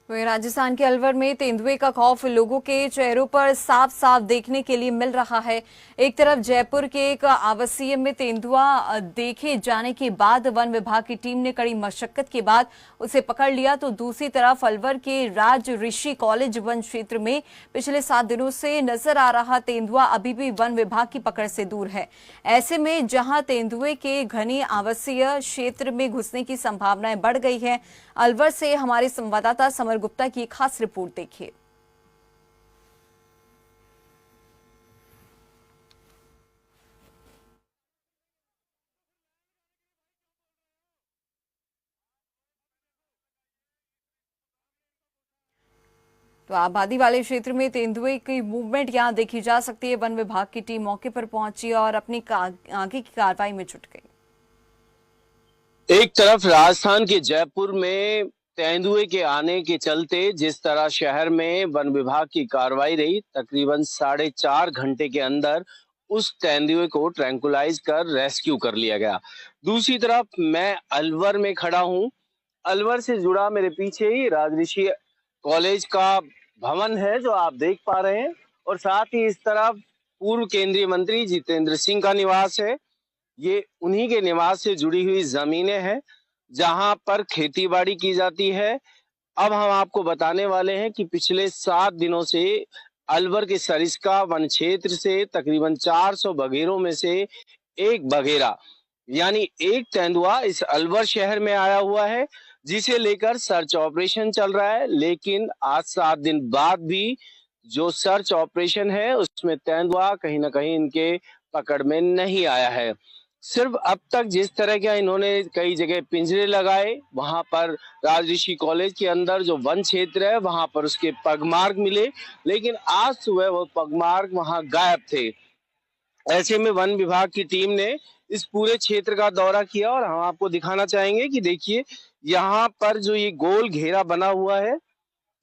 वहीं राजस्थान के अलवर में तेंदुए का खौफ लोगों के चेहरों पर साफ साफ देखने के लिए मिल रहा है। एक तरफ जयपुर के एक आवासीय में तेंदुआ देखे जाने के बाद वन विभाग की टीम ने कड़ी मशक्कत के बाद उसे पकड़ लिया, तो दूसरी तरफ अलवर के राज ऋषि कॉलेज वन क्षेत्र में पिछले 7 दिनों से नजर आ रहा तेंदुआ अभी भी वन विभाग की पकड़ से दूर है। ऐसे में जहां तेंदुए के घने आवासीय क्षेत्र में घुसने की संभावनाएं बढ़ गई है। अलवर से हमारे संवाददाता समर गुप्ता की एक खास रिपोर्ट देखिए। तो आबादी वाले क्षेत्र में तेंदुए की मूवमेंट यहां देखी जा सकती है। वन विभाग की टीम मौके पर पहुंची और अपनी आगे की कार्रवाई में जुट गई। एक तरफ राजस्थान के जयपुर में तेंदुए के आने के चलते जिस तरह शहर में वन विभाग की कार्रवाई रही, तकरीबन 4.5 घंटे के अंदर उस तेंदुए को ट्रैंकुलाइज कर रेस्क्यू कर लिया गया। दूसरी तरफ मैं अलवर में खड़ा हूं। अलवर से जुड़ा मेरे पीछे ही राजऋषि कॉलेज का भवन है जो आप देख पा रहे हैं, और साथ ही इस तरफ पूर्व केंद्रीय मंत्री जितेंद्र सिंह का निवास है। ये उन्हीं के निवास से जुड़ी हुई जमीनें हैं जहां पर खेती बाड़ी की जाती है। अब हम आपको बताने वाले हैं कि पिछले 7 दिनों से अलवर के सरिस्का वन क्षेत्र से तकरीबन 400 बघेरों में से एक बघेरा यानी एक तेंदुआ इस अलवर शहर में आया हुआ है, जिसे लेकर सर्च ऑपरेशन चल रहा है। लेकिन आज 7 दिन बाद भी जो सर्च ऑपरेशन है उसमें तेंदुआ कहीं ना कहीं इनके पकड़ में नहीं आया है। सिर्फ अब तक जिस तरह के इन्होंने कई जगह पिंजरे लगाए, वहां पर राजऋषि कॉलेज के अंदर जो वन क्षेत्र है वहां पर उसके पगमार्क मिले, लेकिन आज सुबह वो पगमार्क वहां गायब थे। ऐसे में वन विभाग की टीम ने इस पूरे क्षेत्र का दौरा किया और हम आपको दिखाना चाहेंगे कि देखिए यहाँ पर जो ये गोल घेरा बना हुआ है,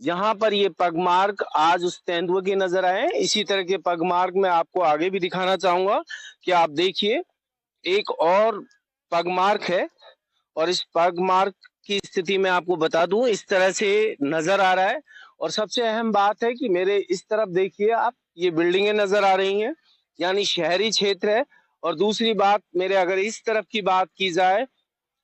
यहाँ पर ये पगमार्क आज उस तेंदुए के नजर आए। इसी तरह के पगमार्क मैं आपको आगे भी दिखाना चाहूंगा कि आप देखिए एक और पगमार्क है, और इस पगमार्क की स्थिति में आपको बता दूं इस तरह से नजर आ रहा है। और सबसे अहम बात है कि मेरे इस तरफ देखिए आप, ये बिल्डिंगें नजर आ रही हैं, यानी शहरी क्षेत्र है। और दूसरी बात, मेरे अगर इस तरफ की बात की जाए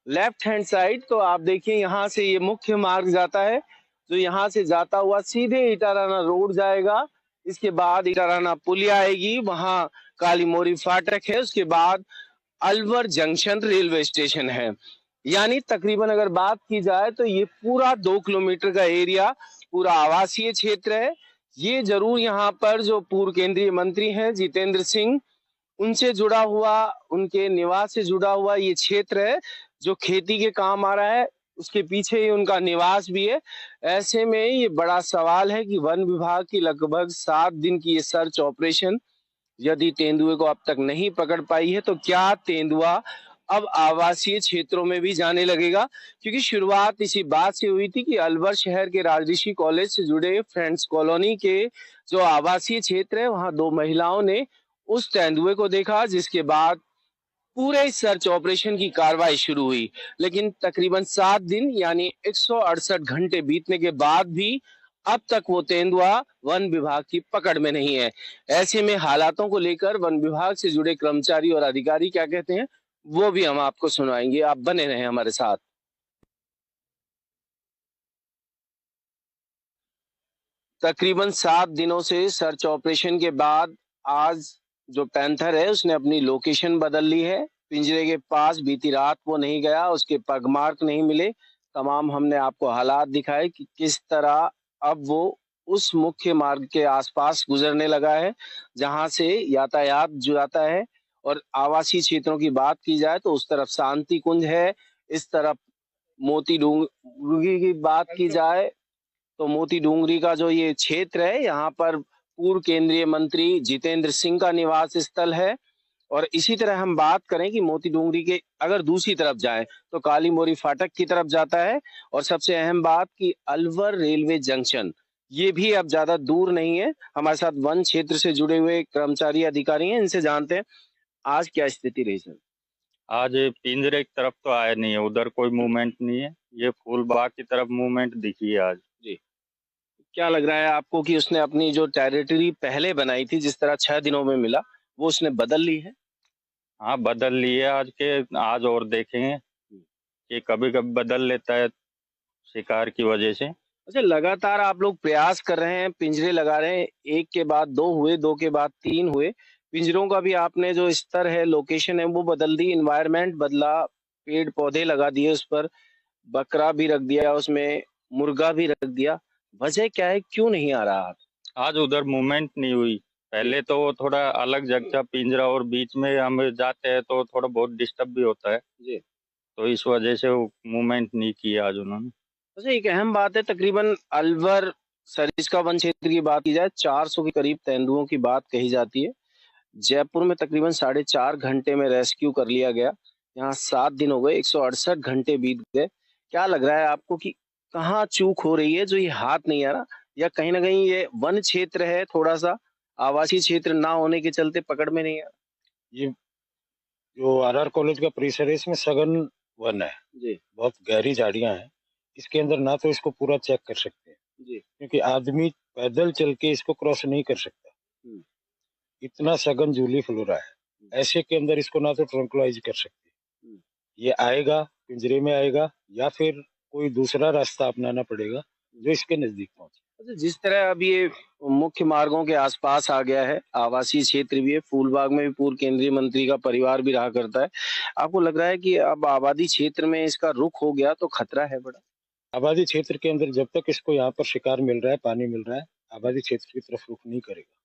लेफ्ट हैंड साइड, तो आप देखिए यहाँ से ये मुख्य मार्ग जाता है, जो यहाँ से जाता हुआ सीधे इटाराना रोड जाएगा। इसके बाद इटाराना पुलिया आएगी, वहां काली मोरी फाटक है, उसके बाद अलवर जंक्शन रेलवे स्टेशन है। यानी तकरीबन अगर बात की जाए तो ये पूरा 2 किलोमीटर का एरिया पूरा आवासीय क्षेत्र है। ये जरूर यहाँ पर जो पूर्व केंद्रीय मंत्री हैं जितेंद्र सिंह, उनसे जुड़ा हुआ, उनके निवास से जुड़ा हुआ ये क्षेत्र है जो खेती के काम आ रहा है। उसके पीछे ही उनका निवास भी है। ऐसे में ये बड़ा सवाल है कि वन विभाग की लगभग 7 दिन की ये सर्च ऑपरेशन यदि तेंदुए को अब तक नहीं पकड़ पाई है, तो क्या तेंदुआ अब आवासीय क्षेत्रों में भी जाने लगेगा? क्योंकि शुरुआत इसी बात से हुई थी कि अलवर शहर के राजऋषि कॉलेज से जुड़े फ्रेंड्स कॉलोनी के जो आवासीय क्षेत्र है वहां 2 महिलाओं ने उस तेंदुए को देखा, जिसके बाद पूरे सर्च ऑपरेशन की कार्रवाई शुरू हुई। लेकिन तकरीबन 7 दिन यानी 168 घंटे बीतने के बाद भी अब तक वो तेंदुआ वन विभाग की पकड़ में नहीं है। ऐसे में हालातों को लेकर वन विभाग से जुड़े कर्मचारी और अधिकारी क्या कहते हैं वो भी हम आपको सुनाएंगे। आप बने रहें हमारे साथ। तकरीबन 7 दिनों से सर्च ऑपरेशन के बाद आज जो पैंथर है उसने अपनी लोकेशन बदल ली है। पिंजरे के पास बीती रात वो नहीं गया, उसके पगमार्क नहीं मिले। तमाम हमने आपको हालात दिखाए कि किस तरह अब वो उस मुख्य मार्ग के आसपास गुजरने लगा है जहां से यातायात जुड़ाता है। और आवासीय क्षेत्रों की बात की जाए तो उस तरफ शांति कुंज है, इस तरफ मोती डूंगरी की बात की जाए तो मोती डूंगरी का जो ये क्षेत्र है यहाँ पर पूर्व केंद्रीय मंत्री जितेंद्र सिंह का निवास स्थल है। और इसी तरह हम बात करें कि मोती डूंगरी के अगर दूसरी तरफ जाए तो काली मोरी फाटक की तरफ जाता है। और सबसे अहम बात कि अलवर रेलवे जंक्शन ये भी अब ज्यादा दूर नहीं है। हमारे साथ वन क्षेत्र से जुड़े हुए कर्मचारी अधिकारी हैं, इनसे जानते हैं आज क्या स्थिति रही सर। आज पिंजरे की तरफ तो आया नहीं है, उधर कोई मूवमेंट नहीं है। ये फूल बाग की तरफ मूवमेंट दिखी है आज। जी। क्या लग रहा है आपको कि उसने अपनी जो टेरिटरी पहले बनाई थी, जिस तरह 6 दिनों में मिला, वो उसने बदल ली है? हाँ, बदल लिए आज और देखेंगे कि कभी-कभी बदल लेता है शिकार की वजह से। अच्छा, लगातार आप लोग प्रयास कर रहे हैं, पिंजरे लगा रहे हैं, 1 के बाद 2 हुए, 2 के बाद 3 हुए। पिंजरों का भी आपने जो स्तर है, लोकेशन है, वो बदल दी, एनवायरनमेंट बदला, पेड़-पौधे लगा दिए उस पर, बकरा भी रख दिया उसमें, मुर्गा भी रख दिया। वजह क्या है, क्यों नहीं आ रहा? आज उधर मूवमेंट नहीं हुई। पहले तो वो थोड़ा अलग जगह पिंजरा और बीच में हम जाते हैं तो थोड़ा बहुत डिस्टर्ब भी होता है। जी। तो इस वजह से वो मूवमेंट नहीं किया आज उन्होंने। अच्छा, एक अहम बात है, तकरीबन अलवर सरिस्का वन क्षेत्र की बात की जाए, 400 के करीब तेंदुओं की बात कही जाती है। जयपुर में तकरीबन 4.5 घंटे में रेस्क्यू कर लिया गया। यहाँ 7 दिन हो गए, 168 घंटे बीत गए। क्या लग रहा है आपको कि कहाँ चूक हो रही है जो ये हाथ नहीं आ रहा? या कहीं न कहीं ये वन क्षेत्र है थोड़ा-सा, आवासीय क्षेत्र ना होने के चलते पकड़ में नहीं आ रहा? ये जो आरआर कॉलेज का परिसर है इसमें सघन वन है, जी, बहुत गहरी झाड़ियां हैं। इसके अंदर ना तो इसको पूरा चेक कर सकते हैं जी। क्योंकि आदमी पैदल चल के इसको क्रॉस नहीं कर सकता। हुँ, इतना सघन जूली फ्लोरा हुँ, है। ऐसे के अंदर इसको ना तो ट्रंकुलाइज कर सकते, हुँ। ये आएगा पिंजरे में आएगा या फिर कोई दूसरा रास्ता अपनाना पड़ेगा जो इसके नजदीक पहुंचे। अच्छा, जिस तरह अब ये मुख्य मार्गों के आसपास आ गया है, आवासीय क्षेत्र भी है, फूलबाग में भी पूर्व केंद्रीय मंत्री का परिवार भी रहा करता है। आपको लग रहा है कि अब आबादी क्षेत्र में इसका रुख हो गया तो खतरा है बड़ा? आबादी क्षेत्र के अंदर जब तक इसको यहाँ पर शिकार मिल रहा है, पानी मिल रहा है, आबादी क्षेत्र की तरफ रुख नहीं करेगा।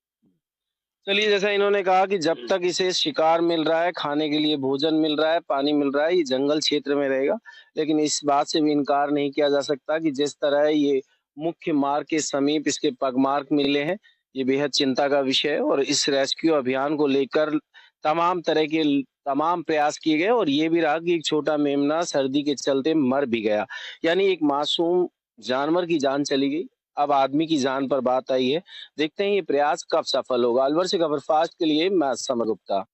चलिए, जैसा इन्होंने कहा कि जब तक इसे शिकार मिल रहा है, खाने के लिए भोजन मिल रहा है, पानी मिल रहा है, ये जंगल क्षेत्र में रहेगा। लेकिन इस बात से भी इनकार नहीं किया जा सकता कि जिस तरह ये मुख्य मार्ग के समीप इसके पगमार्क मिले हैं, ये बेहद चिंता का विषय है और इस रेस्क्यू अभियान को लेकर तमाम तरह के तमाम प्रयास किए गए और ये भी रहा कि एक छोटा मेमना सर्दी के चलते मर भी गया। यानी एक मासूम जानवर की जान चली गई, अब आदमी की जान पर बात आई है। देखते हैं ये प्रयास कब सफल होगा। अलवर से खबर फास्ट के लिए मैं समर गुप्ता।